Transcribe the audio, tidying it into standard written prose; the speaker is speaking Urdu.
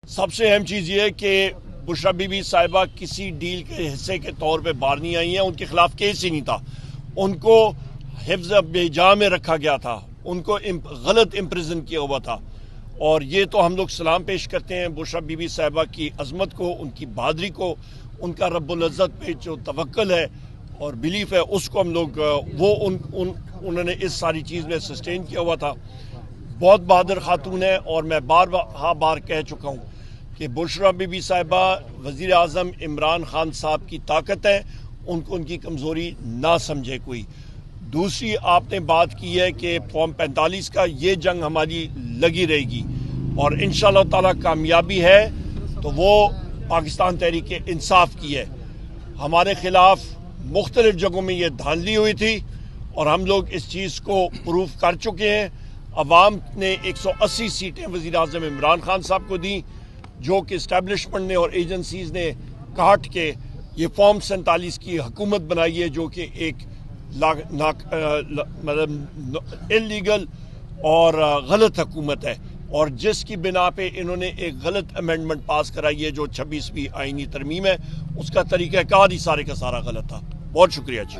سب سے اہم چیز یہ ہے کہ بشرا بی بی صاحبہ کسی ڈیل کے حصے کے طور پہ باہر نہیں آئی ہیں. ان کے خلاف کیس ہی نہیں تھا. ان کو حفظ بے میں رکھا گیا تھا. ان کو غلط امپریزن کیا ہوا تھا. اور یہ تو ہم لوگ سلام پیش کرتے ہیں بشرا بی بی صاحبہ کی عظمت کو, ان کی بہادری کو, ان کا رب العزت پہ جو توکل ہے اور بلیف ہے اس کو ہم لوگ انہوں نے اس ساری چیز میں سسٹین کیا ہوا تھا. بہت بہادر خاتون ہے. اور میں بار کہہ چکا ہوں کہ بشرا بی بی صاحبہ وزیر اعظم عمران خان صاحب کی طاقت ہے, ان کو ان کی کمزوری نہ سمجھے کوئی. دوسری آپ نے بات کی ہے کہ فارم 45 کا, یہ جنگ ہماری لگی رہے گی اور انشاءاللہ تعالی کامیابی ہے تو وہ پاکستان تحریک انصاف کی ہے. ہمارے خلاف مختلف جگہوں میں یہ دھاندلی ہوئی تھی اور ہم لوگ اس چیز کو پروف کر چکے ہیں. عوام نے 180 سیٹیں وزیر اعظم عمران خان صاحب کو دیں, جو کہ اسٹیبلشمنٹ نے اور ایجنسیز نے کاٹ کے یہ فارم 47 کی حکومت بنائی ہے, جو کہ ایک مطلب انلیگل اور غلط حکومت ہے. اور جس کی بنا پہ انہوں نے ایک غلط امینڈمنٹ پاس کرائی ہے جو 26ویں آئینی ترمیم ہے, اس کا طریقہ کار ہی سارے کا سارا غلط تھا. بہت شکریہ جی.